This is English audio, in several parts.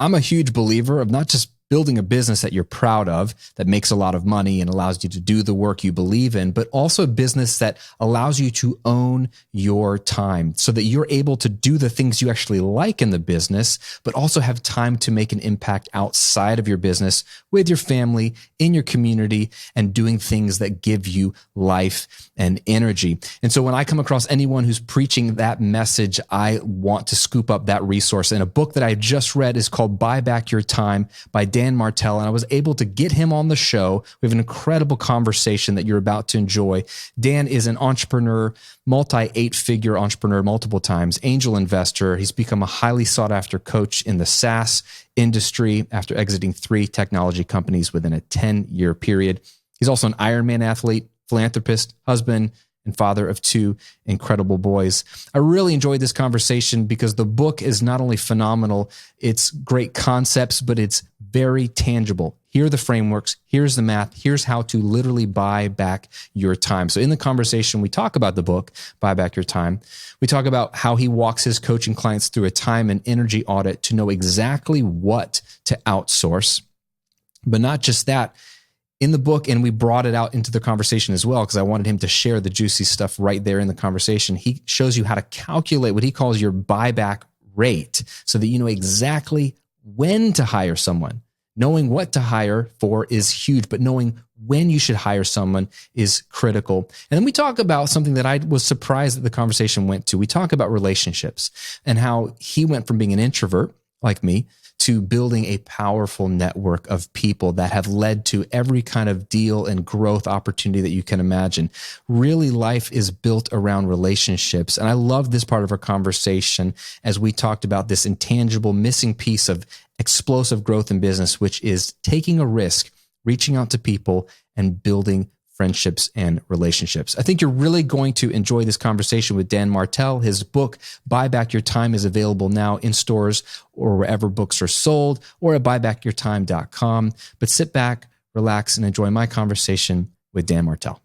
I'm a huge believer of not just building a business that you're proud of, that makes a lot of money and allows you to do the work you believe in, but also a business that allows you to own your time so that you're able to do the things you actually like in the business, but also have time to make an impact outside of your business with your family, in your community, and doing things that give you life and energy. And so when I come across anyone who's preaching that message, I want to scoop up that resource. And a book that I just read is called Buyback Your Time by Dan Martell, and I was able to get him on the show. We have an incredible conversation that you're about to enjoy. Dan is an entrepreneur, multi-8-figure entrepreneur multiple times, angel investor. He's become a highly sought-after coach in the SaaS industry after exiting 3 technology companies within a 10-year period. He's also an Ironman athlete, philanthropist, husband, and father of 2 incredible boys. I really enjoyed this conversation because the book is not only phenomenal, it's great concepts, but it's very tangible. Here are the frameworks. Here's the math. Here's how to literally buy back your time. So in the conversation, we talk about the book, Buy Back Your Time. We talk about how he walks his coaching clients through a time and energy audit to know exactly what to outsource. But not just that. In the book, and we brought it out into the conversation as well, because I wanted him to share the juicy stuff right there in the conversation. He shows you how to calculate what he calls your buyback rate so that you know exactly when to hire someone. Knowing what to hire for is huge, but knowing when you should hire someone is critical. And then we talk about something that I was surprised that the conversation went to. We talk about relationships and how he went from being an introvert like me to building a powerful network of people that have led to every kind of deal and growth opportunity that you can imagine. Really, life is built around relationships. And I love this part of our conversation as we talked about this intangible missing piece of explosive growth in business, which is taking a risk, reaching out to people, and building friendships and relationships. I think you're really going to enjoy this conversation with Dan Martell. His book, Buy Back Your Time, is available now in stores or wherever books are sold, or at buybackyourtime.com. But sit back, relax, and enjoy my conversation with Dan Martell.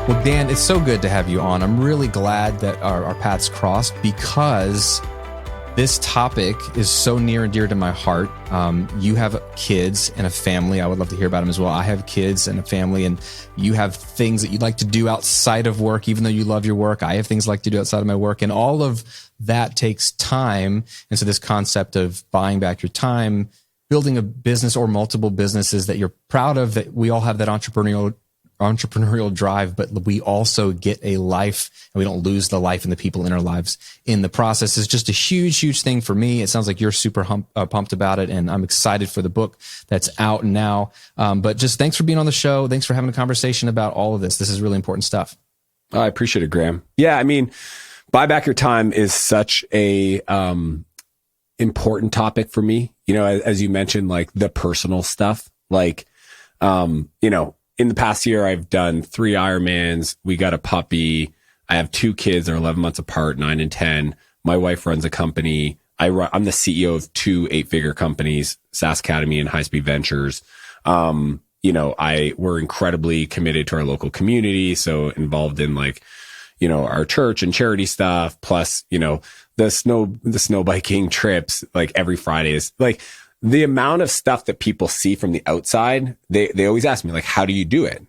Well, Dan, it's so good to have you on. I'm really glad that our paths crossed because this topic is so near and dear to my heart. You have kids and a family. I would love to hear about them as well. I have kids and a family, and you have things that you'd like to do outside of work, even though you love your work. I have things I like to do outside of my work, and all of that takes time. And so this concept of buying back your time, building a business or multiple businesses that you're proud of, that we all have that entrepreneurial drive, but we also get a life and we don't lose the life and the people in our lives in the process is just a huge, huge thing for me. It sounds like you're super pumped about it, and I'm excited for the book that's out now. But just thanks for being on the show. Thanks for having a conversation about all of this. This is really important stuff. I appreciate it, Graham. Yeah, I mean, buy back your time is such a important topic for me. You know, as you mentioned, like the personal stuff, like, you know, in the past year, I've done 3 Ironmans. We got a puppy. I have 2 kids. They're 11 months apart, 9 and 10. My wife runs a company. I'm the CEO of 2 8-figure companies, SaaS Academy and High Speed Ventures. You know, we're incredibly committed to our local community. So involved in, like, you know, our church and charity stuff, plus, you know, the snow biking trips, like every Friday is like, the amount of stuff that people see from the outside, they always ask me, like, how do you do it?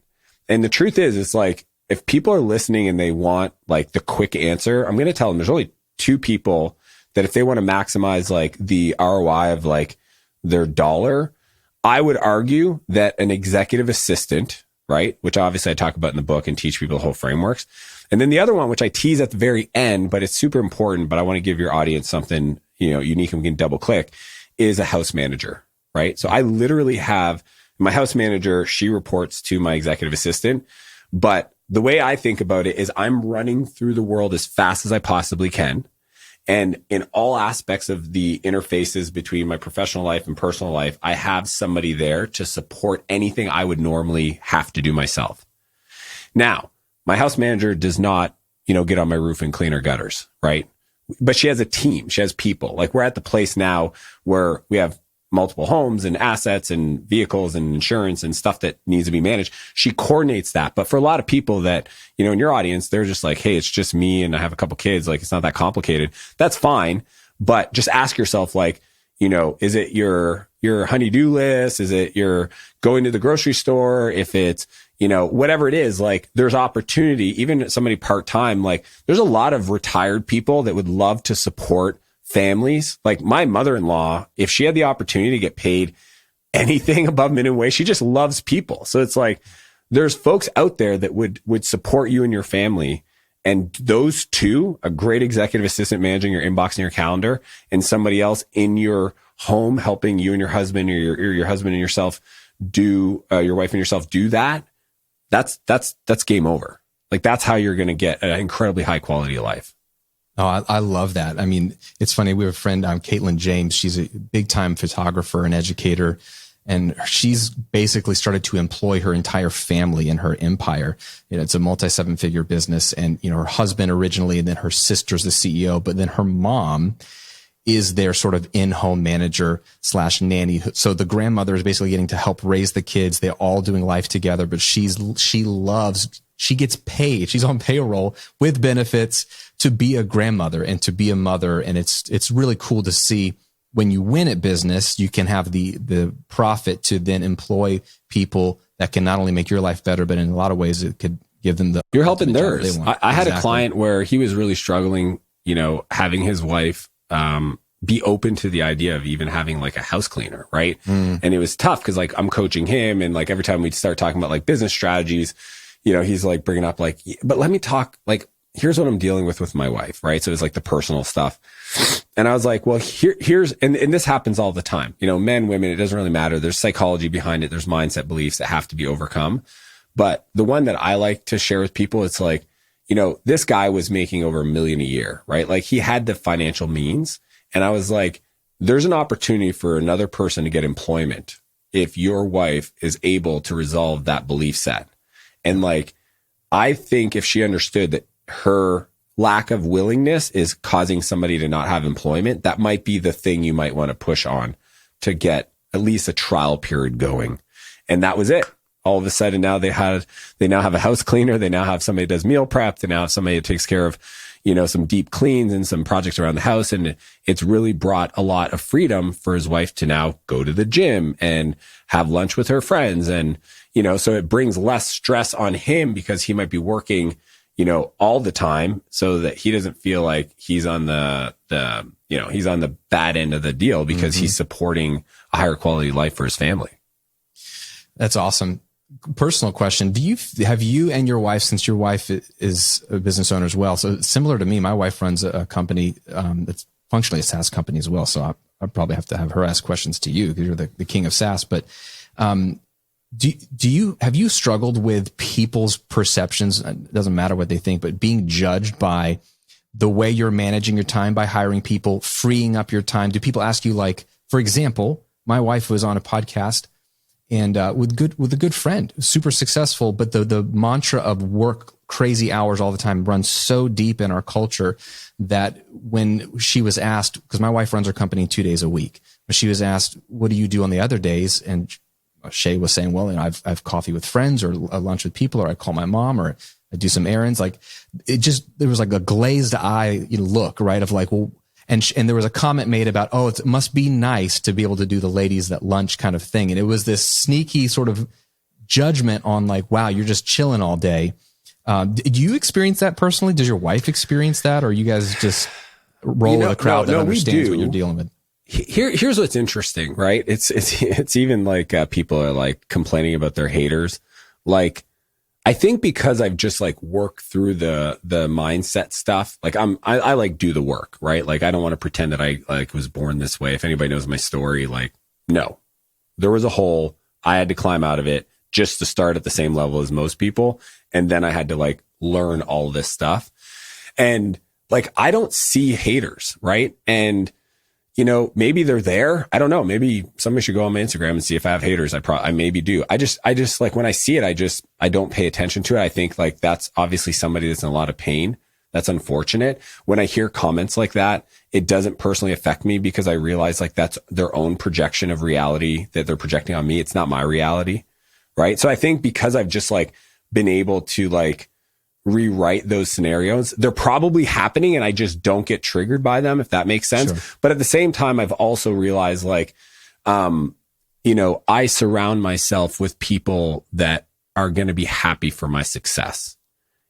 And the truth is, it's like, if people are listening and they want like the quick answer, I'm going to tell them there's only 2 people that if they want to maximize like the ROI of like their dollar, I would argue that an executive assistant, right? Which obviously I talk about in the book and teach people the whole frameworks. And then the other one, which I tease at the very end, but it's super important, but I want to give your audience something, you know, unique and we can double click, is a house manager, right? So I literally have my house manager. She reports to my executive assistant, but the way I think about it is I'm running through the world as fast as I possibly can. And in all aspects of the interfaces between my professional life and personal life, I have somebody there to support anything I would normally have to do myself. Now, my house manager does not, you know, get on my roof and clean our gutters, right? but she has a team. She has people. Like we're at the place now where we have multiple homes and assets and vehicles and insurance and stuff that needs to be managed. She coordinates that. But for a lot of people that, you know, in your audience, they're just like, hey, it's just me and I have a couple kids. Like it's not that complicated. That's fine. But just ask yourself, like, you know, is it your honey-do list? Is it your going to the grocery store? If it's, you know, whatever it is, like there's opportunity, even somebody part-time, like there's a lot of retired people that would love to support families. Like my mother-in-law, if she had the opportunity to get paid anything above minimum wage, she just loves people. So it's like, there's folks out there that would support you and your family. And those two, a great executive assistant managing your inbox and your calendar, and somebody else in your home helping you and your husband or your husband and yourself do, your wife and yourself do that. That's game over. Like that's how you're going to get an incredibly high quality of life. Oh, I love that. I mean, it's funny. We have a friend, Caitlin James. She's a big time photographer and educator. And she's basically started to employ her entire family in her empire. You know, it's a multi-7-figure business. And, you know, her husband originally, and then her sister's the CEO, but then her mom is their sort of in-home manager / nanny. So the grandmother is basically getting to help raise the kids. They're all doing life together, but she gets paid. She's on payroll with benefits to be a grandmother and to be a mother. And it's really cool to see when you win at business, you can have the profit to then employ people that can not only make your life better, but in a lot of ways it could give them the. You're helping theirs. I had a client where he was really struggling, you know, having his wife be open to the idea of even having like a house cleaner, right? And it was tough because like I'm coaching him, and like every time we'd start talking about like business strategies, you know, he's like bringing up like, but let me talk, like, here's what I'm dealing with my wife, right? So it's like the personal stuff. And I was like, well, here's, and this happens all the time, you know, men, women, it doesn't really matter. There's psychology behind it. There's mindset beliefs that have to be overcome. But the one that I like to share with people, it's like, you know, this guy was making over $1 million a year, right? Like he had the financial means. And I was like, there's an opportunity for another person to get employment if your wife is able to resolve that belief set. And like, I think if she understood that her lack of willingness is causing somebody to not have employment, that might be the thing you might want to push on to get at least a trial period going. And that was it. All of a sudden now they now have a house cleaner. They now have somebody that does meal prep. They now have somebody that takes care of, you know, some deep cleans and some projects around the house. And it's really brought a lot of freedom for his wife to now go to the gym and have lunch with her friends. And, you know, so it brings less stress on him because he might be working, you know, all the time, so that he doesn't feel like he's on he's on the bad end of the deal because he's supporting a higher quality life for his family. That's awesome. Personal question. Have you and your wife, since your wife is a business owner as well, so similar to me, my wife runs a company that's functionally a SaaS company as well. So I probably have to have her ask questions to you because you're the king of SaaS. But have you struggled with people's perceptions? It doesn't matter what they think, but being judged by the way you're managing your time by hiring people, freeing up your time. Do people ask you, like, for example, my wife was on a podcast and with a good friend, super successful, but the mantra of work crazy hours all the time runs so deep in our culture that when she was asked, because my wife runs her company 2 days a week, but she was asked, what do you do on the other days? And Shay was saying, well, you know, I have coffee with friends or a lunch with people, or I call my mom, or I do some errands. Like there was like a glazed eye look, right? Of like, well, and there was a comment made about, oh, it must be nice to be able to do the ladies that lunch kind of thing. And it was this sneaky sort of judgment on like, wow, you're just chilling all day. Do you experience that personally? Does your wife experience that? Or you guys just roll with a crowd that understands what you're dealing with? Here's what's interesting, right? It's even like people are like complaining about their haters. Like, I think because I've just like worked through the mindset stuff, like I like do the work, right? Like I don't want to pretend that I like was born this way. If anybody knows my story, like, no, there was a hole. I had to climb out of it just to start at the same level as most people. And then I had to like learn all this stuff. And like, I don't see haters, right? And you know, maybe they're there. I don't know. Maybe somebody should go on my Instagram and see if I have haters. I maybe do. I just like when I see it, I don't pay attention to it. I think like that's obviously somebody that's in a lot of pain That's unfortunate. When I hear comments like that, it doesn't personally affect me because I realize like that's their own projection of reality that they're projecting on me. It's not my reality. Right. So I think because I've just like been able to like rewrite those scenarios, they're probably happening and I just don't get triggered by them, if that makes sense. Sure. But at the same time, I've also realized like, I surround myself with people that are going to be happy for my success,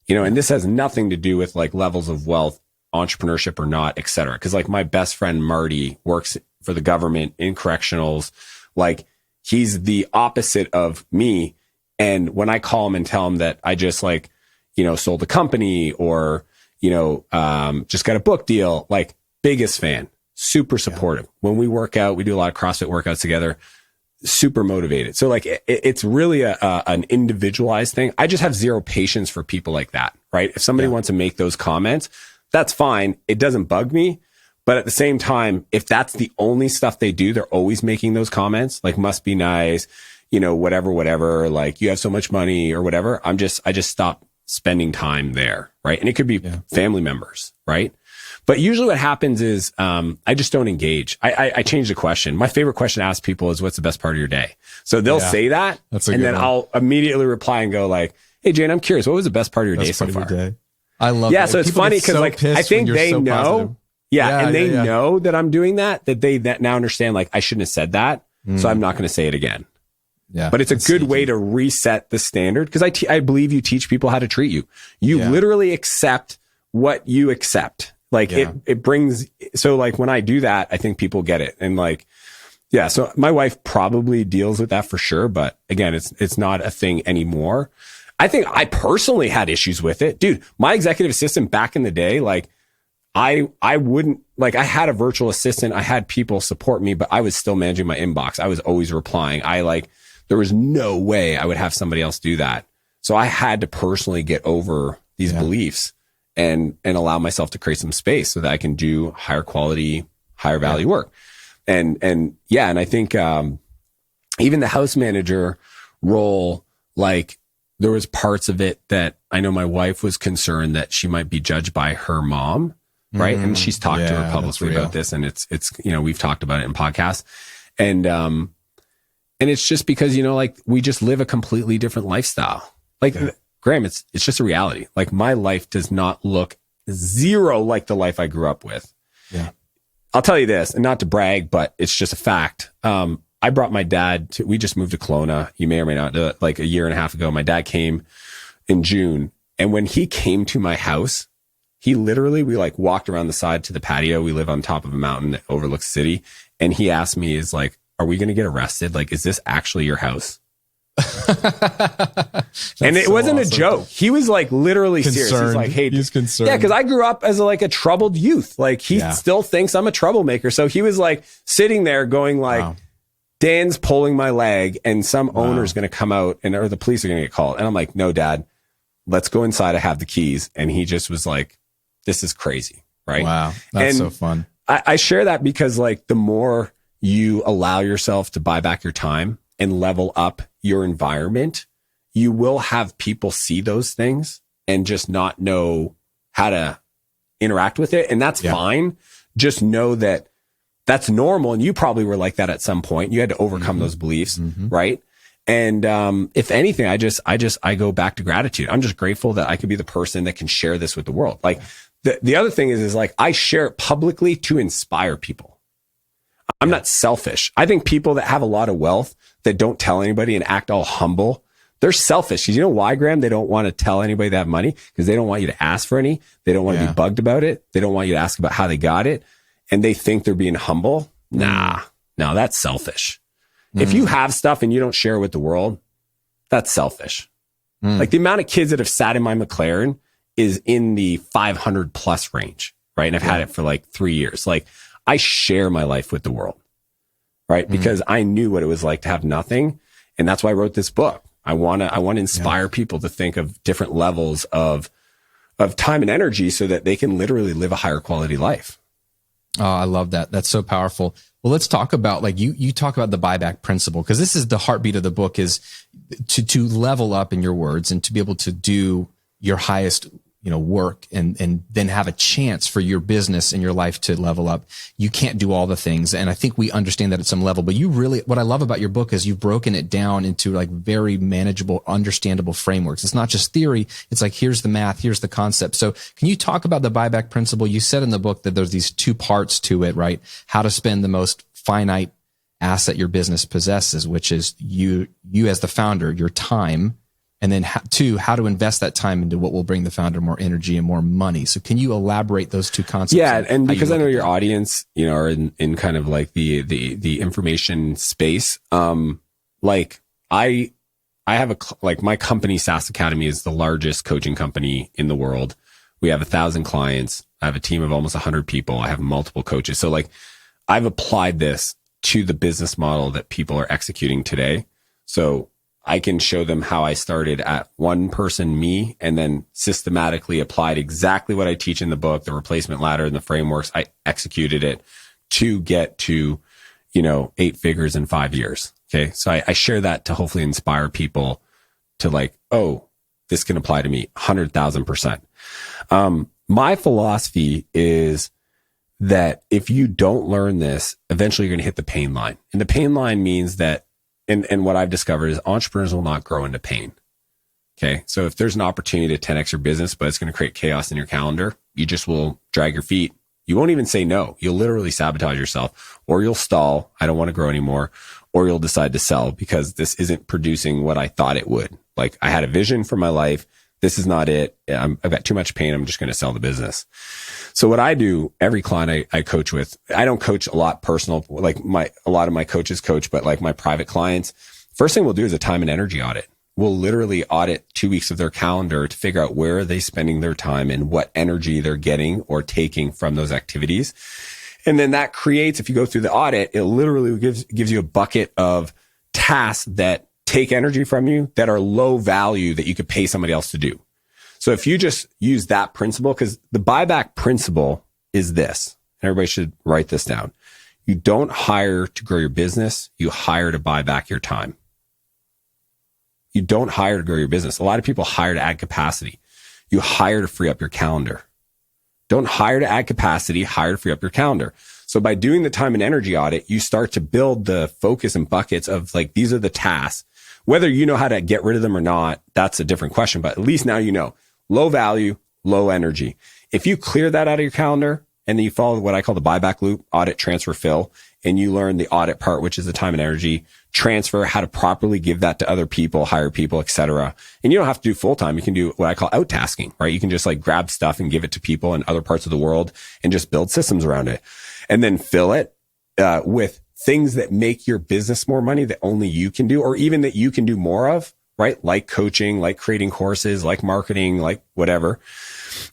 and this has nothing to do with like levels of wealth, entrepreneurship or not, et cetera. Cause like my best friend, Marty, works for the government in correctionals. Like he's the opposite of me. And when I call him and tell him that I just like, sold a company or, just got a book deal, like biggest fan, super supportive. Yeah. When we work out, we do a lot of CrossFit workouts together, super motivated. So like, it's really an individualized thing. I just have zero patience for people like that, right? If somebody wants to make those comments, that's fine. It doesn't bug me. But at the same time, if that's the only stuff they do, they're always making those comments, like must be nice, whatever, like you have so much money or whatever. I just stop spending time there. Right. And it could be family members. Right. But usually what happens is, I just don't engage. I change the question. My favorite question to ask people is what's the best part of your day? So they'll say that. And then I'll immediately reply and go like, hey Jane, I'm curious. What was the best part of your day so far? I love that. So it's funny because like, I think they know. Positive. And they know that I'm doing that they now understand like I shouldn't have said that. So I'm not going to say it again. Yeah, but it's a good way to reset the standard because I believe you teach people how to treat you. You literally accept what you accept. Like it brings, so like when I do that, I think people get it. And like, so my wife probably deals with that for sure. But again, it's not a thing anymore. I think I personally had issues with it. Dude, my executive assistant back in the day, like I wouldn't, like I had a virtual assistant. I had people support me, but I was still managing my inbox. I was always replying. There was no way I would have somebody else do that. So I had to personally get over these beliefs and allow myself to create some space so that I can do higher quality, higher value work. And I think, even the house manager role, like there was parts of it that I know my wife was concerned that she might be judged by her mom. Right. And she's talked to her publicly about this and it's, we've talked about it in podcasts and it's just because, like we just live a completely different lifestyle. Like Graham, it's just a reality. Like my life does not look zero like the life I grew up with. Yeah. I'll tell you this, and not to brag, but it's just a fact. I brought my dad we just moved to Kelowna. You may or may not know, like a year and a half ago, my dad came in June. And when he came to my house, we like walked around the side to the patio. We live on top of a mountain that overlooks the city. And he asked me, is like, are we going to get arrested? Like, is this actually your house? And it wasn't awesome. A joke. He was like literally concerned. Serious. He's like, hey, he's concerned. Yeah, because I grew up as a troubled youth. Like he still thinks I'm a troublemaker. So he was like sitting there going like, Dan's pulling my leg and some owner's going to come out or the police are going to get called. And I'm like, no, Dad, let's go inside. I have the keys. And he just was like, this is crazy. Right. Wow. That's so fun. I share that because like the more you allow yourself to buy back your time and level up your environment, you will have people see those things and just not know how to interact with it. And that's fine. Just know that that's normal. And you probably were like that at some point. You had to overcome those beliefs. Right. And, if anything, I go back to gratitude. I'm just grateful that I could be the person that can share this with the world. Like the other thing is like, I share it publicly to inspire people. I'm not selfish. I think people that have a lot of wealth that don't tell anybody and act all humble, they're selfish. You know why, Graham? They don't want to tell anybody they have money because they don't want you to ask for any. They don't want to be bugged about it. They don't want you to ask about how they got it. And they think they're being humble. Nah, that's selfish. If you have stuff and you don't share it with the world, that's selfish. Like the amount of kids that have sat in my McLaren is in the 500 plus range, right? And I've had it for like 3 years. Like I share my life with the world, right? Because I knew what it was like to have nothing. And that's why I wrote this book. I want to inspire people to think of different levels of time and energy so that they can literally live a higher quality life. Oh, I love that. That's so powerful. Well, let's talk about like you talk about the buyback principle, because this is the heartbeat of the book, is to level up, in your words, and to be able to do your highest work and then have a chance for your business and your life to level up. You can't do all the things. And I think we understand that at some level, but what I love about your book is you've broken it down into like very manageable, understandable frameworks. It's not just theory. It's like, here's the math, here's the concept. So can you talk about the buyback principle? You said in the book that there's these two parts to it, right? How to spend the most finite asset your business possesses, which is you as the founder, your time. And then two, how to invest that time into what will bring the founder more energy and more money. So can you elaborate those two concepts? Yeah. And because I know your audience, are in kind of like the information space. Like I have my company, SaaS Academy, is the largest coaching company in the world. We have 1,000 clients. I have a team of almost 100 people. I have multiple coaches. So like I've applied this to the business model that people are executing today. So I can show them how I started at one person, me, and then systematically applied exactly what I teach in the book, the replacement ladder and the frameworks. I executed it to get to, 8 figures in 5 years. Okay. So I share that to hopefully inspire people to like, oh, this can apply to me 100,000%. My philosophy is that if you don't learn this, eventually you're going to hit the pain line. And the pain line means that And what I've discovered is entrepreneurs will not grow into pain. Okay. So if there's an opportunity to 10x your business, but it's going to create chaos in your calendar, you just will drag your feet. You won't even say no. You'll literally sabotage yourself, or you'll stall. I don't want to grow anymore. Or you'll decide to sell because this isn't producing what I thought it would. Like I had a vision for my life. This is not it. I've got too much pain. I'm just going to sell the business. So what I do, every client I coach with, I don't coach a lot personal, like a lot of my coaches coach, but like my private clients, first thing we'll do is a time and energy audit. We'll literally audit 2 weeks of their calendar to figure out where are they spending their time and what energy they're getting or taking from those activities. And then that creates, if you go through the audit, it literally gives you a bucket of tasks that take energy from you that are low value that you could pay somebody else to do. So if you just use that principle, because the buyback principle is this, and everybody should write this down. You don't hire to grow your business. You hire to buy back your time. You don't hire to grow your business. A lot of people hire to add capacity. You hire to free up your calendar. Don't hire to add capacity, hire to free up your calendar. So by doing the time and energy audit, you start to build the focus and buckets of like, these are the tasks. Whether you know how to get rid of them or not, that's a different question. But at least now you know. Low value, low energy. If you clear that out of your calendar and then you follow what I call the buyback loop, audit, transfer, fill, and you learn the audit part, which is the time and energy, transfer, how to properly give that to other people, hire people, etc. And you don't have to do full time. You can do what I call outtasking, right? You can just like grab stuff and give it to people in other parts of the world and just build systems around it. And then fill it with things that make your business more money that only you can do, or even that you can do more of, right? Like coaching, like creating courses, like marketing, like whatever.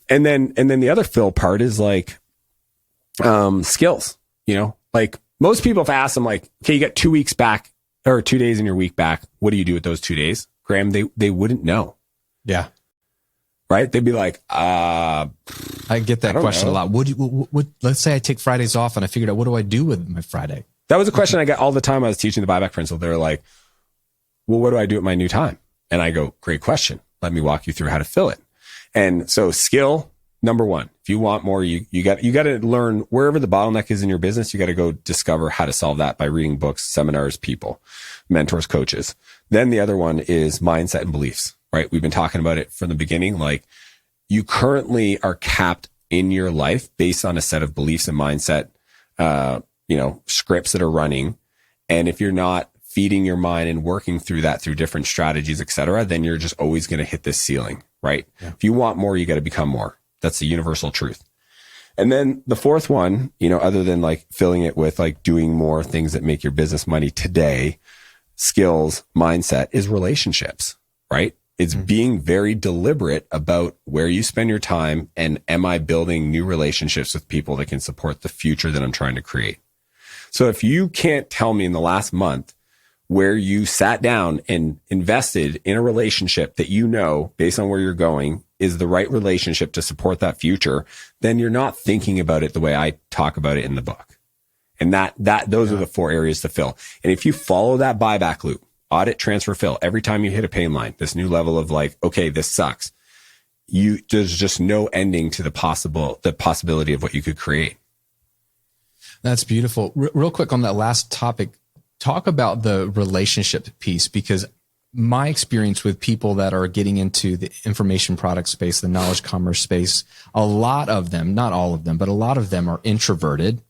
And then the other fill part is like, skills, like most people, if I ask them like, okay, you got 2 weeks back or 2 days in your week back. What do you do with those 2 days? Graham, they wouldn't know. Yeah. Right. They'd be like, I get that question a lot. Let's say I take Fridays off and I figured out, what do I do with my Friday? That was a question I got all the time. I was teaching the buyback principle. They were like, well, what do I do with my new time? And I go, great question. Let me walk you through how to fill it. And so skill, number one, if you want more, you got to learn wherever the bottleneck is in your business. You got to go discover how to solve that by reading books, seminars, people, mentors, coaches. Then the other one is mindset and beliefs, right? We've been talking about it from the beginning. Like you currently are capped in your life based on a set of beliefs and mindset, scripts that are running. And if you're not feeding your mind and working through that through different strategies, et cetera, then you're just always going to hit this ceiling, right? Yeah. If you want more, you got to become more. That's the universal truth. And then the fourth one, other than like filling it with like doing more things that make your business money today, skills, mindset is relationships, right? It's being very deliberate about where you spend your time and am I building new relationships with people that can support the future that I'm trying to create? So if you can't tell me in the last month where you sat down and invested in a relationship that based on where you're going is the right relationship to support that future, then you're not thinking about it the way I talk about it in the book. And those are the 4 areas to fill. And if you follow that buyback loop, audit, transfer, fill, every time you hit a pain line, this new level of like, okay, this sucks. there's just no ending to the possibility of what you could create. That's beautiful. Real quick on that last topic, talk about the relationship piece, because my experience with people that are getting into the information product space, the knowledge commerce space, a lot of them, not all of them, but a lot of them are introverted,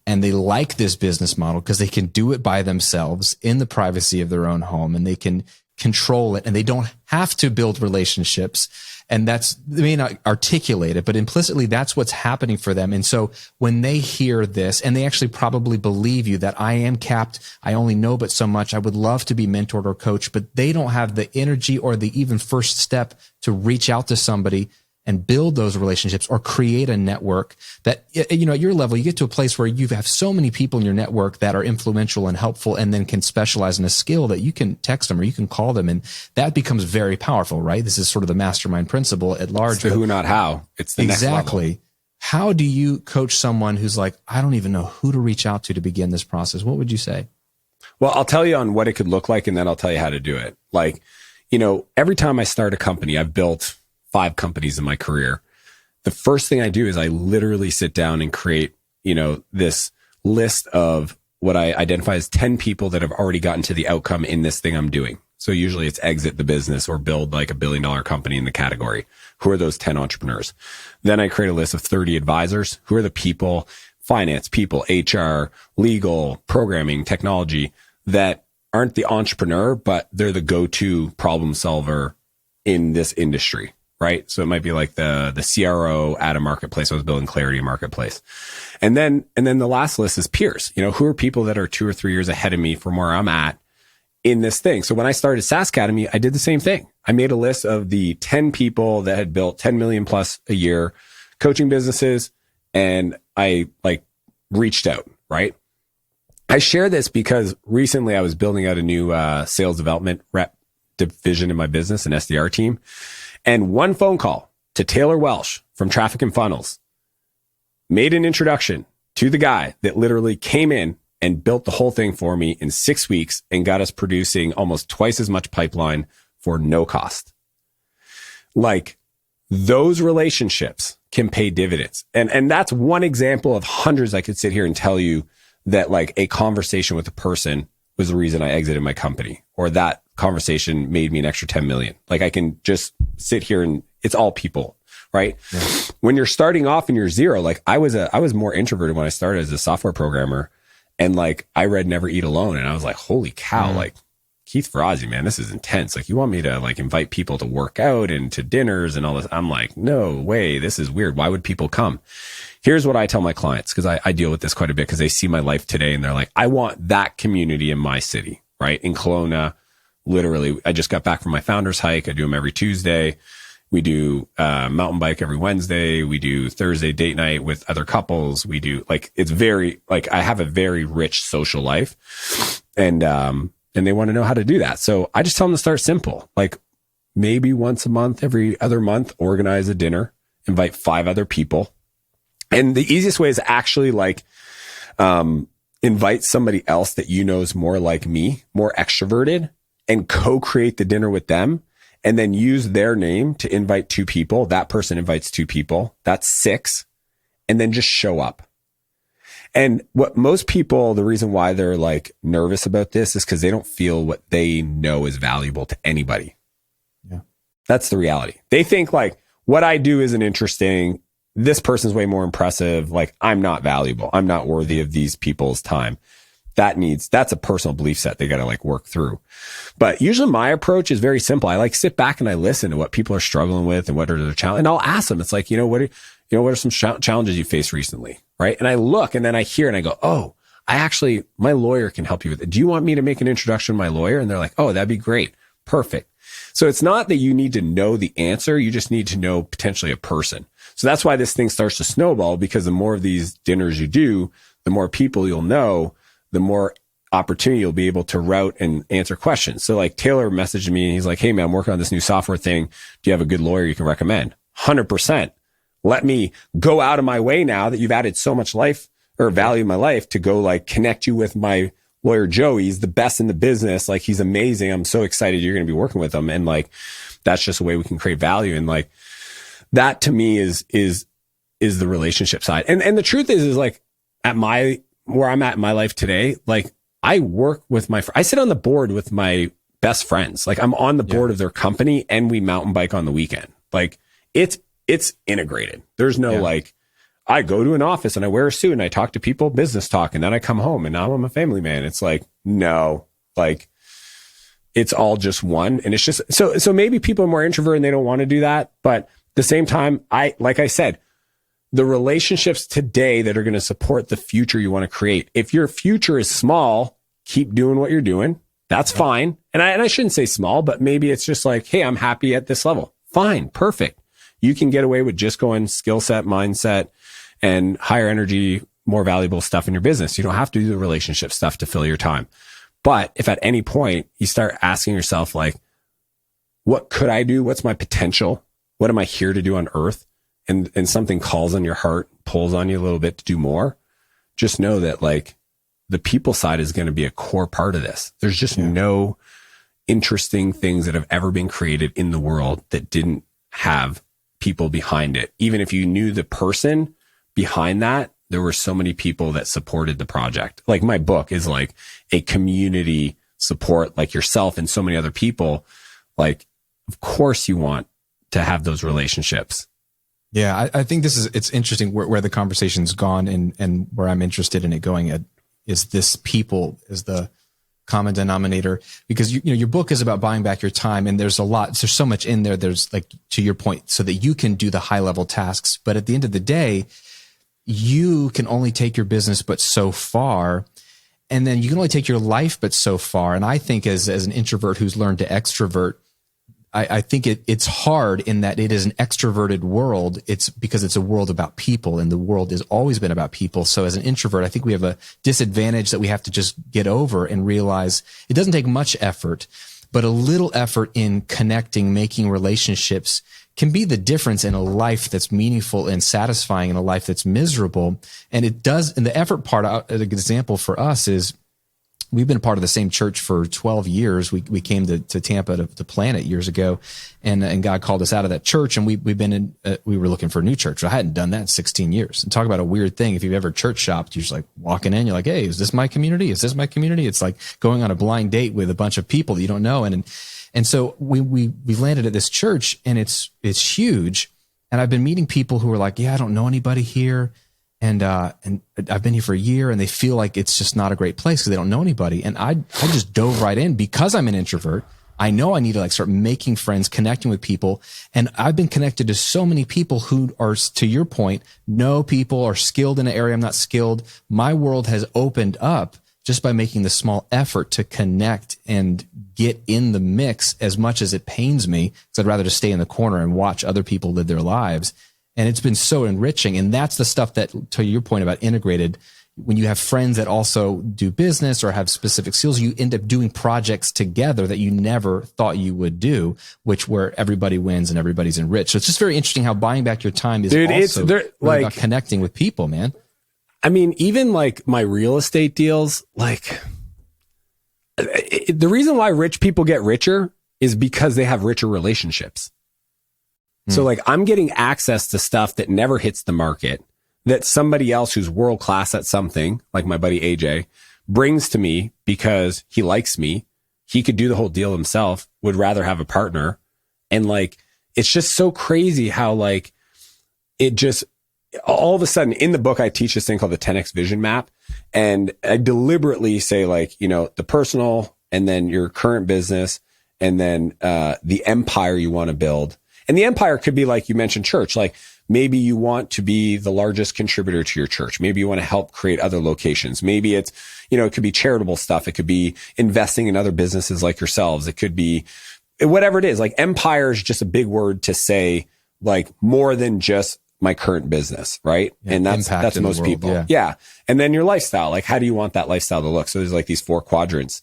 and they like this business model because they can do it by themselves in the privacy of their own home, and they can control it, and they don't have to build relationships. And they may not articulate it, but implicitly that's what's happening for them. And so when they hear this, and they actually probably believe you that I am capped, I only know but so much, I would love to be mentored or coached, but they don't have the energy or the even first step to reach out to somebody and build those relationships or create a network that, at your level, you get to a place where you have so many people in your network that are influential and helpful, and then can specialize in a skill that you can text them or you can call them. And that becomes very powerful, right? This is sort of the mastermind principle at large. It's the who, not how. It's the next level. Exactly. How do you coach someone who's like, I don't even know who to reach out to begin this process? What would you say? Well, I'll tell you on what it could look like, and then I'll tell you how to do it. Like, every time I start a company, I've built 5 companies in my career. The first thing I do is I literally sit down and create, this list of what I identify as 10 people that have already gotten to the outcome in this thing I'm doing. So usually it's exit the business or build like $1 billion company in the category. Who are those 10 entrepreneurs? Then I create a list of 30 advisors. Who are the people, finance people, HR, legal, programming, technology, that aren't the entrepreneur, but they're the go-to problem solver in this industry. Right. So it might be like the CRO at a marketplace. I was building Clarity Marketplace. And then the last list is peers. Who are people that are 2 or 3 years ahead of me from where I'm at in this thing. So when I started SaaS Academy, I did the same thing. I made a list of the 10 people that had built 10 million plus a year coaching businesses. And I reached out, right? I share this because recently I was building out a new sales development rep division in my business, an SDR team. And one phone call to Taylor Welsh from Traffic and Funnels made an introduction to the guy that literally came in and built the whole thing for me in 6 weeks and got us producing almost twice as much pipeline for no cost. Like, those relationships can pay dividends. And that's one example of hundreds I could sit here and tell you that, like, a conversation with a person was the reason I exited my company, or that conversation made me an extra 10 million. Like, I can just sit here and it's all people, right? Yeah. When you're starting off and you're zero, like I was more introverted when I started as a software programmer, and like I read Never Eat Alone, and I was like, holy cow, like Keith Ferrazzi, man, this is intense. Like, you want me to like invite people to work out and to dinners and all this? I'm like, no way, this is weird. Why would people come? Here's what I tell my clients, because I deal with this quite a bit, because they see my life today and they're like, I want that community in my city, right? In Kelowna, literally, I just got back from my founder's hike. I do them every Tuesday. We do mountain bike every Wednesday. We do Thursday date night with other couples. We do it's very I have a very rich social life, and they want to know how to do that. So I just tell them to start simple, like maybe once a month, every other month, organize a dinner, invite 5 other people. And the easiest way is actually invite somebody else that is more like me, more extroverted, and co-create the dinner with them, and then use their name to invite 2 people. That person invites 2 people. That's 6. And then just show up. And what most people, the reason why they're like nervous about this is because they don't feel what they know is valuable to anybody. Yeah. That's the reality. They think like, what I do isn't interesting. This person's way more impressive. Like, I'm not valuable. I'm not worthy of these people's time. That's a personal belief set they got to like work through. But usually my approach is very simple. I like sit back and I listen to what people are struggling with and what are their challenges. And I'll ask them. It's like, what are some challenges you faced recently? Right. And I look and then I hear and I go, oh, my lawyer can help you with it. Do you want me to make an introduction to my lawyer? And they're like, oh, that'd be great. Perfect. So it's not that you need to know the answer. You just need to know potentially a person. So that's why this thing starts to snowball, because the more of these dinners you do, the more people you'll know, the more opportunity you'll be able to route and answer questions. So like Taylor messaged me and he's like, hey man, I'm working on this new software thing. Do you have a good lawyer you can recommend? 100%. Let me go out of my way now that you've added so much life or value in my life to go like connect you with my lawyer, Joey. He's the best in the business. Like, he's amazing. I'm so excited you're going to be working with him. And like, that's just a way we can create value. And like, that to me is the relationship side. And the truth is like where I'm at in my life today, like I work with I sit on the board with my best friends. Like I'm on the board of their company and we mountain bike on the weekend. Like it's integrated. There's no like, I go to an office and I wear a suit and I talk to people, business talk, and then I come home and now I'm a family man. It's like, no, like it's all just one. And it's just, so maybe people are more introverted and they don't want to do that. But at the same time, like I said, the relationships today that are going to support the future you want to create. If your future is small, keep doing what you're doing. That's fine. And I shouldn't say small, but maybe it's just like, hey, I'm happy at this level. Fine. Perfect. You can get away with just going skill set, mindset, and higher energy, more valuable stuff in your business. You don't have to do the relationship stuff to fill your time. But if at any point you start asking yourself, like, what could I do? What's my potential? What am I here to do on earth? And something calls on your heart, pulls on you a little bit to do more. Just know that like the people side is going to be a core part of this. There's just no interesting things that have ever been created in the world that didn't have people behind it. Even if you knew the person behind that, there were so many people that supported the project. Like my book is like a community support, like yourself and so many other people. Like, of course you want to have those relationships. Yeah, I think it's interesting where the conversation's gone and where I'm interested in it going at is this people is the common denominator, because your book is about buying back your time, and there's so much in there. There's like, to your point, so that you can do the high level tasks. But at the end of the day, you can only take your business but so far, and then you can only take your life but so far. And I think as an introvert who's learned to extrovert, I think it's hard in that it is an extroverted world. It's because it's a world about people, and the world has always been about people. So as an introvert, I think we have a disadvantage that we have to just get over and realize it doesn't take much effort, but a little effort in connecting, making relationships can be the difference in a life that's meaningful and satisfying and a life that's miserable. And it does. And the effort part, an example for us is, we've been a part of the same church for 12 years. We came to Tampa to plant it years ago, and God called us out of that church, and we were looking for a new church. I hadn't done that in 16 years. And talk about a weird thing. If you've ever church shopped, you're just like walking in, you're like, hey, is this my community? Is this my community? It's like going on a blind date with a bunch of people that you don't know. And so we landed at this church, and it's huge. And I've been meeting people who are like, yeah, I don't know anybody here. And I've been here for a year, and they feel like it's just not a great place because they don't know anybody. And I just dove right in because I'm an introvert. I know I need to like start making friends, connecting with people. And I've been connected to so many people who are, to your point, know people, are skilled in an area I'm not skilled. My world has opened up just by making the small effort to connect and get in the mix, as much as it pains me, because I'd rather just stay in the corner and watch other people live their lives. And it's been so enriching. And that's the stuff that, to your point about integrated, when you have friends that also do business or have specific skills, you end up doing projects together that you never thought you would do, where everybody wins and everybody's enriched. So it's just very interesting how buying back your time is also really about connecting with people, man. I mean, even like my real estate deals, like the reason why rich people get richer is because they have richer relationships. So like I'm getting access to stuff that never hits the market, that somebody else who's world class at something, like my buddy AJ, brings to me because he likes me. He could do the whole deal himself, would rather have a partner. And like, it's just so crazy how like it just all of a sudden in the book, I teach this thing called the 10X vision map. And I deliberately say like, the personal, and then your current business, and then the empire you want to build. And the empire could be like you mentioned church, like maybe you want to be the largest contributor to your church. Maybe you want to help create other locations. Maybe it's, it could be charitable stuff. It could be investing in other businesses like yourselves. It could be whatever it is. Like empire is just a big word to say like more than just my current business. Right. Yeah, and that's most people. Yeah. And then your lifestyle, like how do you want that lifestyle to look? So there's like these 4 quadrants.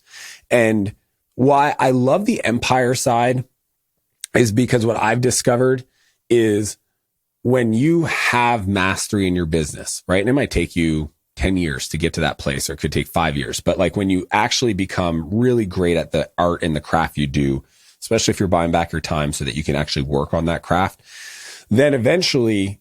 And why I love the empire side is because what I've discovered is when you have mastery in your business, right? And it might take you 10 years to get to that place, or it could take 5 years. But like when you actually become really great at the art and the craft you do, especially if you're buying back your time so that you can actually work on that craft, then eventually,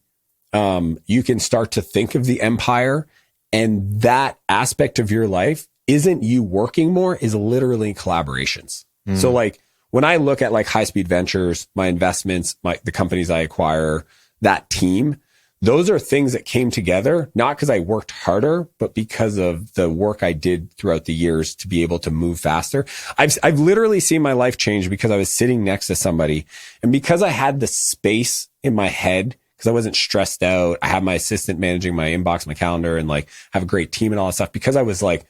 you can start to think of the empire, and that aspect of your life isn't you working more, is literally collaborations. So like when I look at like High Speed Ventures, my investments, the companies I acquire, that team, those are things that came together, not because I worked harder, but because of the work I did throughout the years to be able to move faster. I've literally seen my life change because I was sitting next to somebody, and because I had the space in my head, because I wasn't stressed out. I had my assistant managing my inbox, my calendar, and like have a great team and all that stuff. Because I was like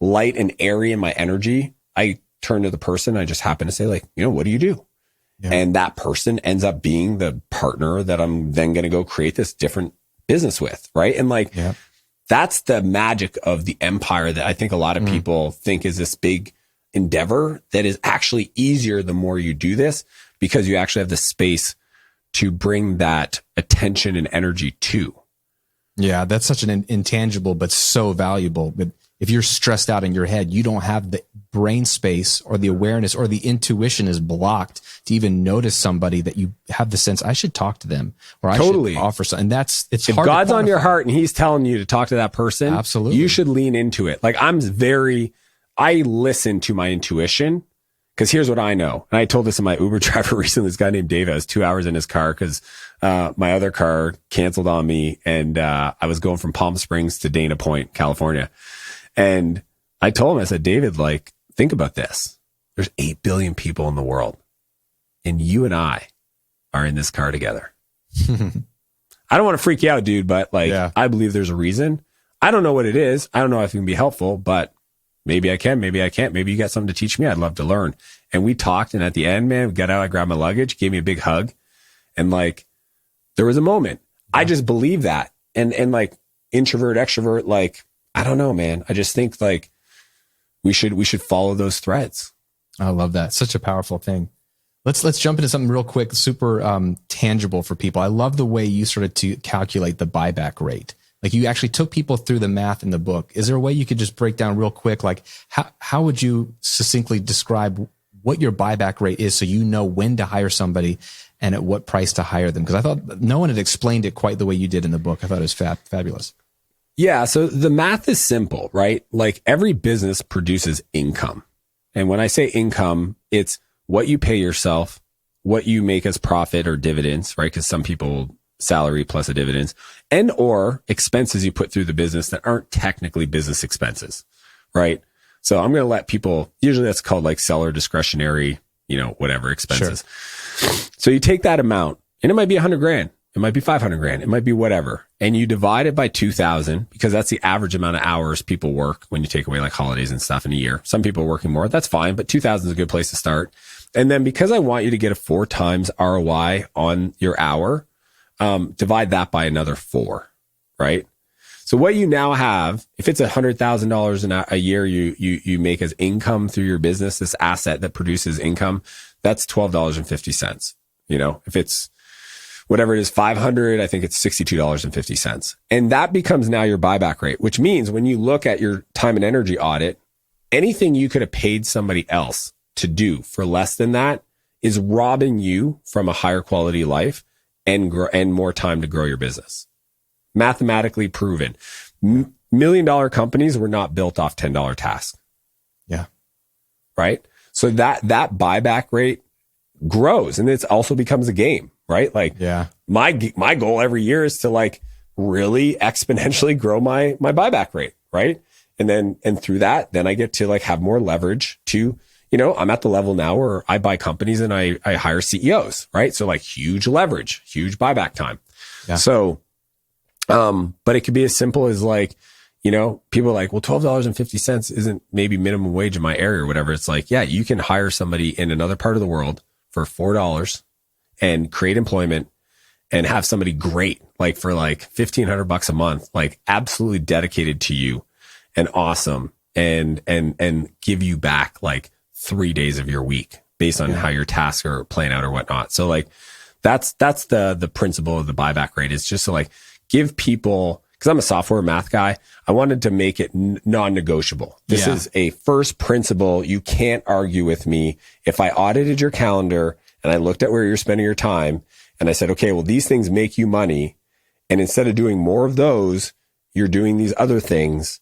light and airy in my energy, I turned to the person. I just happened to say like, what do you do? Yeah. And that person ends up being the partner that I'm then going to go create this different business with. Right. And like, that's the magic of the empire that I think a lot of people think is this big endeavor that is actually easier the more you do this, because you actually have the space to bring that attention and energy to. Yeah, that's such an intangible, but so valuable. But if you're stressed out in your head, you don't have the brain space or the awareness or the intuition is blocked to even notice somebody that you have the sense, I should talk to them, or I should offer something. And it's if hard. God's on your heart and he's telling you to talk to that person, absolutely, you should lean into it. Like I listen to my intuition. Because here's what I know. And I told this to my Uber driver recently, this guy named Dave. I was 2 hours in his car because my other car canceled on me. And I was going from Palm Springs to Dana Point, California. And I told him, I said, David, like, think about this. There's 8 billion people in the world. And you and I are in this car together. I don't want to freak you out, dude, but like, I believe there's a reason. I don't know what it is. I don't know if it can be helpful, but maybe I can, maybe I can't. Maybe you got something to teach me. I'd love to learn. And we talked. And at the end, man, we got out, I grabbed my luggage, gave me a big hug. And like, there was a moment. I just believe that. And like introvert, extrovert, like, I don't know, man. I just think like we should follow those threads. I love that. Such a powerful thing. Let's jump into something real quick, super tangible for people. I love the way you started to calculate the buyback rate. Like you actually took people through the math in the book. Is there a way you could just break down real quick? Like how would you succinctly describe what your buyback rate is so you know when to hire somebody and at what price to hire them? Because I thought no one had explained it quite the way you did in the book. I thought it was fabulous. Yeah. So the math is simple, right? Like every business produces income. And when I say income, it's what you pay yourself, what you make as profit or dividends, right? Because some people salary plus a dividends, and or expenses you put through the business that aren't technically business expenses, right? So I'm going to let people, usually that's called like seller discretionary, whatever expenses. Sure. So you take that amount and it might be 100 grand. It might be 500 grand. It might be whatever. And you divide it by 2,000 because that's the average amount of hours people work when you take away like holidays and stuff in a year. Some people are working more. That's fine. But 2,000 is a good place to start. And then because I want you to get a 4 times ROI on your hour, divide that by another 4, right? So what you now have, if it's $100,000 a year you make as income through your business, this asset that produces income, that's $12.50. If it's whatever it is, 500, I think it's $62.50. And that becomes now your buyback rate, which means when you look at your time and energy audit, anything you could have paid somebody else to do for less than that is robbing you from a higher quality life and more time to grow your business. Mathematically proven. $1 million companies were not built off $10 tasks. Yeah. Right. So that buyback rate grows, and it also becomes a game, right? Like my goal every year is to like really exponentially grow my buyback rate. Right. And through that, then I get to like have more leverage to, I'm at the level now where I buy companies and I hire CEOs, right? So like huge leverage, huge buyback time. Yeah. So, but it could be as simple as like, people are like, well, $12.50 isn't maybe minimum wage in my area or whatever. It's like, yeah, you can hire somebody in another part of the world for $4 and create employment and have somebody great, like for like $1,500 a month, like absolutely dedicated to you and awesome and give you back like 3 days of your week based on how your tasks are playing out or whatnot. So like, that's the principle of the buyback rate. It's just to like give people, because I'm a software math guy, I wanted to make it non-negotiable. This is a first principle. You can't argue with me. If I audited your calendar and I looked at where you're spending your time And I said, okay, well, these things make you money. And instead of doing more of those, you're doing these other things.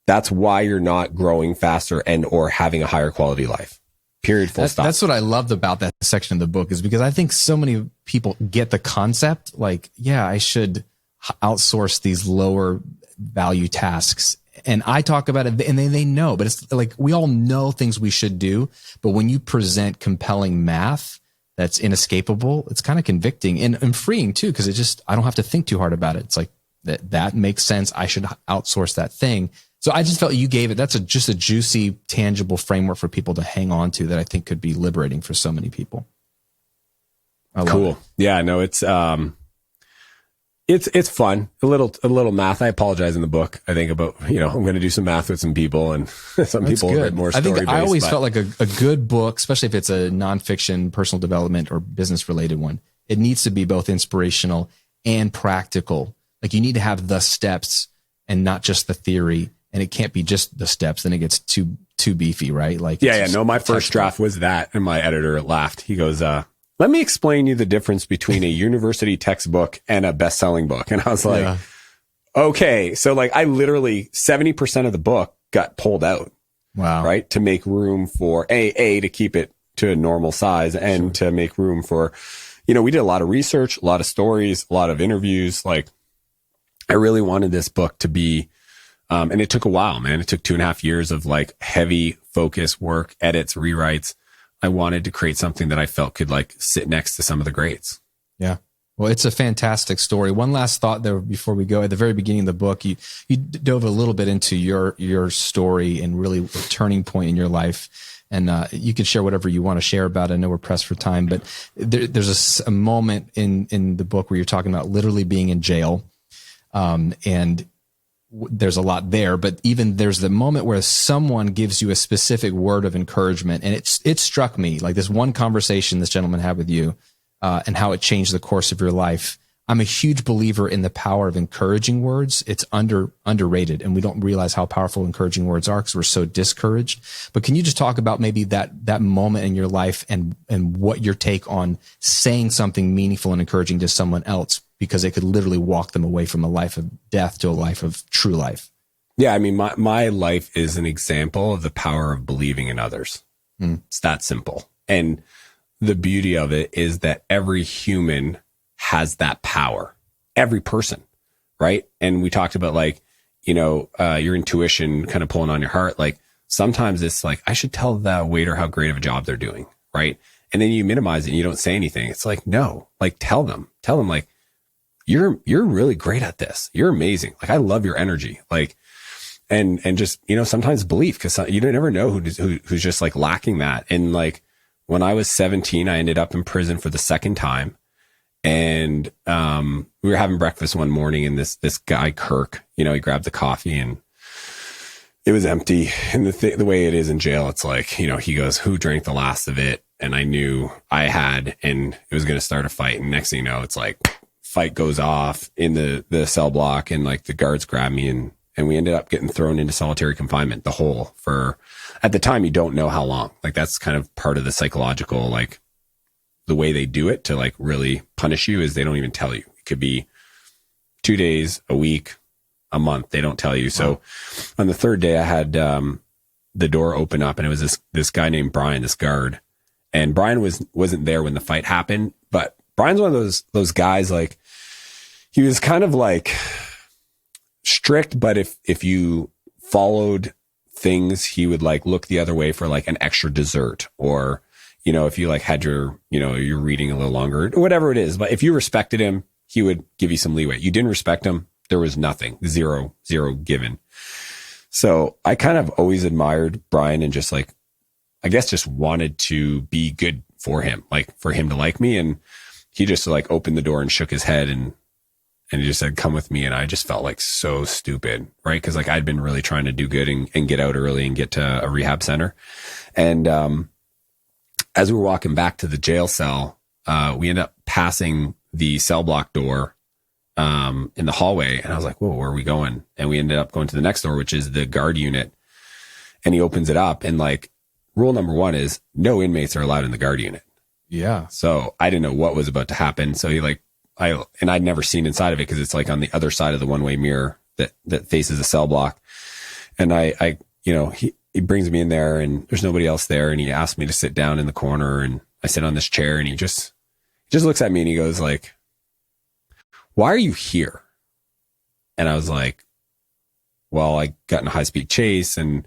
That's why you're not growing faster and or having a higher quality life. Period. Full stop. That's what I loved about that section of the book, is because I think so many people get the concept like, yeah, I should outsource these lower value tasks. And I talk about it and they know, but it's like, we all know things we should do. But when you present compelling math that's inescapable, it's kind of convicting and freeing too. Cause I don't have to think too hard about it. It's like that makes sense. I should outsource that thing. So I just felt you gave it. That's just a juicy, tangible framework for people to hang on to that I think could be liberating for so many people. Cool. Yeah, no, it's fun. A little math. I apologize in the book. I think about, I'm going to do some math with some people, and some That's people good. are more I story think I always felt like a good book, especially if it's a nonfiction, personal development or business related one. It needs to be both inspirational and practical. Like you need to have the steps and not just the theory. And it can't be just the steps. Then it gets too beefy, right? Like, my first draft was that. And my editor laughed. He goes, let me explain you the difference between a university textbook and a best-selling book. And I was like, okay. So like I literally 70% of the book got pulled out. Wow. Right. To make room for to keep it to a normal size and to make room for, we did a lot of research, a lot of stories, a lot of interviews. Like I really wanted this book to be, and it took a while, man. It took 2.5 years of like heavy focus work, edits, rewrites. I wanted to create something that I felt could like sit next to some of the greats. Yeah. Well, it's a fantastic story. One last thought there before we go. At the very beginning of the book, you dove a little bit into your story and really a turning point in your life. And you can share whatever you want to share about it. I know we're pressed for time, but there's a moment in the book where you're talking about literally being in jail. And there's a lot there, but even there's the moment where someone gives you a specific word of encouragement. And it struck me, like this one conversation this gentleman had with you, and how it changed the course of your life. I'm a huge believer in the power of encouraging words. It's underrated, and we don't realize how powerful encouraging words are because we're so discouraged. But can you just talk about maybe that moment in your life and what your take on saying something meaningful and encouraging to someone else, because it could literally walk them away from a life of death to a life of true life? Yeah. I mean, my life is an example of the power of believing in others. It's that simple. And the beauty of it is that every human has that power, every person. Right. And we talked about like, your intuition kind of pulling on your heart. Like sometimes it's like, I should tell the waiter how great of a job they're doing. Right. And then you minimize it and you don't say anything. It's like, no, like tell them like, you're really great at this. You're amazing. Like, I love your energy. Like, and just, sometimes belief, cause you never know who's just like lacking that. And like, when I was 17, I ended up in prison for the second time. And, we were having breakfast one morning and this guy, Kirk, he grabbed the coffee and it was empty. And the way it is in jail, it's like, he goes, who drank the last of it? And I knew I had, and it was going to start a fight. And next thing you know, it's like, fight goes off in the cell block, and like the guards grabbed me and we ended up getting thrown into solitary confinement, the whole for, at the time, you don't know how long. Like that's kind of part of the psychological, like the way they do it to like really punish you is they don't even tell you. It could be 2 days, a week, a month. They don't tell you. So on the third day I had, the door open up and it was this guy named Brian, this guard, and Brian wasn't there when the fight happened, but Brian's one of those guys, like he was kind of like strict, but if you followed things, he would like look the other way for like an extra dessert, or, if you like had your, you're reading a little longer or whatever it is. But if you respected him, he would give you some leeway. You didn't respect him, there was nothing, zero given. So I kind of always admired Brian and just like, I guess just wanted to be good for him, like for him to like me. And he just like opened the door and shook his head and he just said, come with me. And I just felt like so stupid, right? Cause like I'd been really trying to do good and get out early and get to a rehab center. And, as we were walking back to the jail cell, we ended up passing the cell block door, in the hallway. And I was like, whoa, where are we going? And we ended up going to the next door, which is the guard unit. And he opens it up, and like rule number one is no inmates are allowed in the guard unit. Yeah. So I didn't know what was about to happen. So I'd never seen inside of it because it's like on the other side of the one-way mirror that faces a cell block. And he brings me in there and there's nobody else there. And he asked me to sit down in the corner and I sit on this chair and he just looks at me and he goes like, "Why are you here?" And I was like, "Well, I got in a high-speed chase and,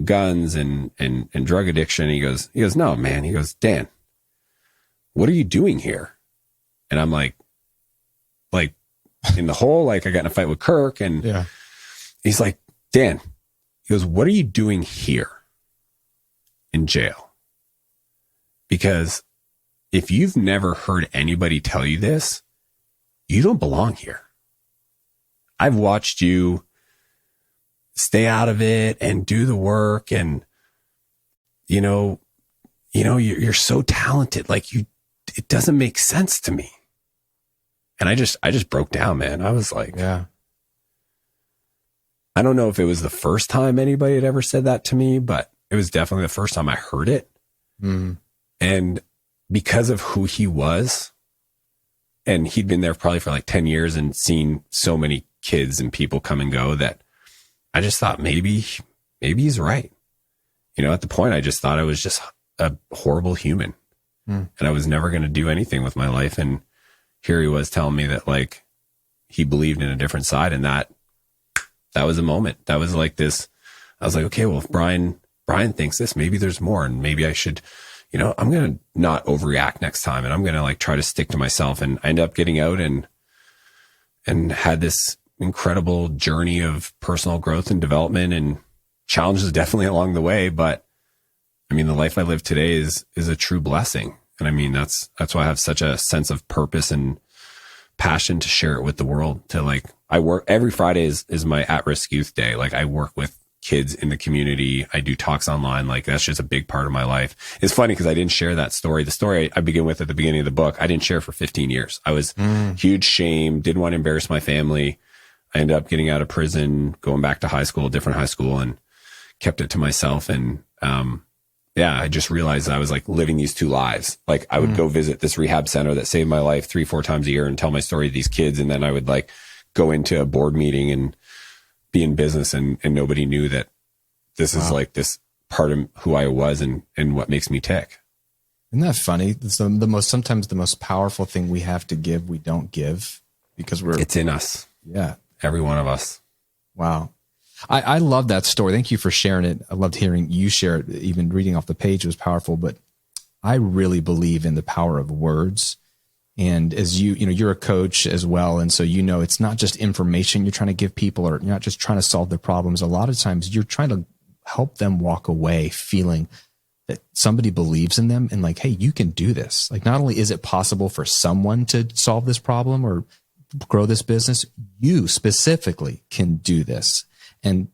guns and drug addiction." And he goes, "No, man." He goes, "Dan, what are you doing here?" And I'm like in the hole, like I got in a fight with Kirk. And yeah. He's like, "Dan," he goes, "what are you doing here in jail?" Because if you've never heard anybody tell you this, you don't belong here. I've watched you stay out of it and do the work. And, you're so talented. Like it doesn't make sense to me. And I just broke down, man. I was like, yeah. I don't know if it was the first time anybody had ever said that to me, but it was definitely the first time I heard it. Mm. And because of who he was, and he'd been there probably for like 10 years and seen so many kids and people come and go, that I just thought maybe he's right. At the point, I just thought I was just a horrible human and I was never going to do anything with my life. And here he was telling me that like he believed in a different side. And that was a moment. That was like this. I was like, okay, well, if Brian thinks this, maybe there's more. And maybe I should, I'm going to not overreact next time. And I'm going to like try to stick to myself. And I ended up getting out and had this incredible journey of personal growth and development and challenges definitely along the way. But I mean, the life I live today is a true blessing. And I mean, that's why I have such a sense of purpose and passion to share it with the world. To like, I work every Friday is my at-risk youth day. Like I work with kids in the community. I do talks online. Like that's just a big part of my life. It's funny because I didn't share that story. The story I begin with at the beginning of the book, I didn't share for 15 years. I was huge shame, didn't want to embarrass my family. I ended up getting out of prison, going back to high school, different high school, and kept it to myself. And, I just realized I was like living these two lives. Like I would go visit this rehab center that saved my life 3-4 times a year and tell my story to these kids. And then I would like go into a board meeting and be in business and nobody knew that this is like this part of who I was and what makes me tick. Isn't that funny? It's sometimes the most powerful thing we have to give, we don't give because it's in us. Yeah. Every one of us. Wow. I love that story. Thank you for sharing it. I loved hearing you share it. Even reading off the page was powerful, but I really believe in the power of words. And as you're a coach as well. And so, it's not just information you're trying to give people, or you're not just trying to solve their problems. A lot of times you're trying to help them walk away feeling that somebody believes in them and like, hey, you can do this. Like, not only is it possible for someone to solve this problem or grow this business, you specifically can do this. And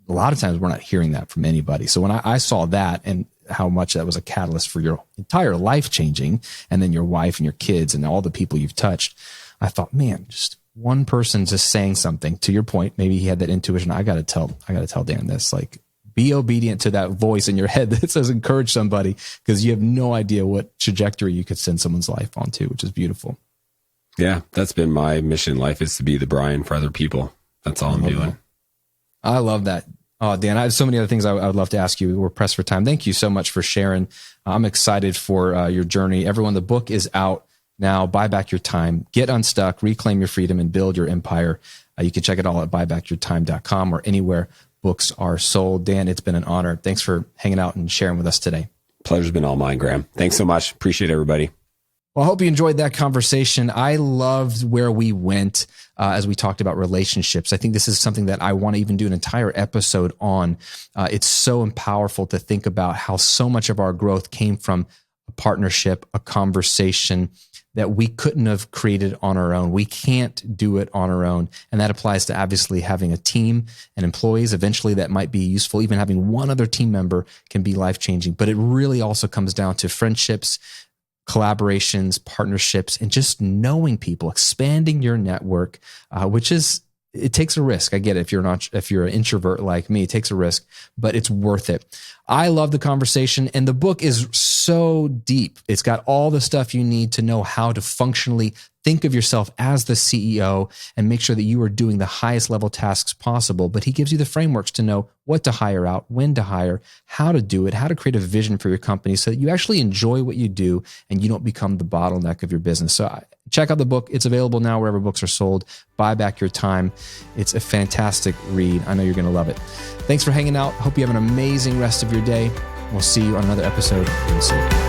a lot of times we're not hearing that from anybody. So when I saw that and how much that was a catalyst for your entire life changing, and then your wife and your kids and all the people you've touched, I thought, man, just one person just saying something. To your point, maybe he had that intuition. I got to tell Dan this, like, be obedient to that voice in your head that says encourage somebody, because you have no idea what trajectory you could send someone's life onto, which is beautiful. Yeah, that's been my mission in life, is to be the Brian for other people. That's all I'm doing. I love that. Oh, Dan, I have so many other things I would love to ask you. We're pressed for time. Thank you so much for sharing. I'm excited for your journey. Everyone, the book is out now. Buy back your time. Get unstuck, reclaim your freedom, and build your empire. You can check it all at buybackyourtime.com or anywhere books are sold. Dan, it's been an honor. Thanks for hanging out and sharing with us today. Pleasure's been all mine, Graham. Thanks so much. Appreciate everybody. Well, I hope you enjoyed that conversation. I loved where we went as we talked about relationships. I think this is something that I want to even do an entire episode on. It's so powerful to think about how so much of our growth came from a partnership, a conversation that we couldn't have created on our own. We can't do it on our own. And that applies to obviously having a team and employees. Eventually that might be useful. Even having one other team member can be life-changing. But it really also comes down to friendships, collaborations, partnerships, and just knowing people, expanding your network, it takes a risk. I get it. If you're an introvert like me, it takes a risk, but it's worth it. I love the conversation, and the book is so so deep. It's got all the stuff you need to know how to functionally think of yourself as the CEO and make sure that you are doing the highest level tasks possible. But he gives you the frameworks to know what to hire out, when to hire, how to do it, how to create a vision for your company so that you actually enjoy what you do and you don't become the bottleneck of your business. So check out the book. It's available now wherever books are sold. Buy Back Your Time. It's a fantastic read. I know you're going to love it. Thanks for hanging out. Hope you have an amazing rest of your day. We'll see you on another episode soon.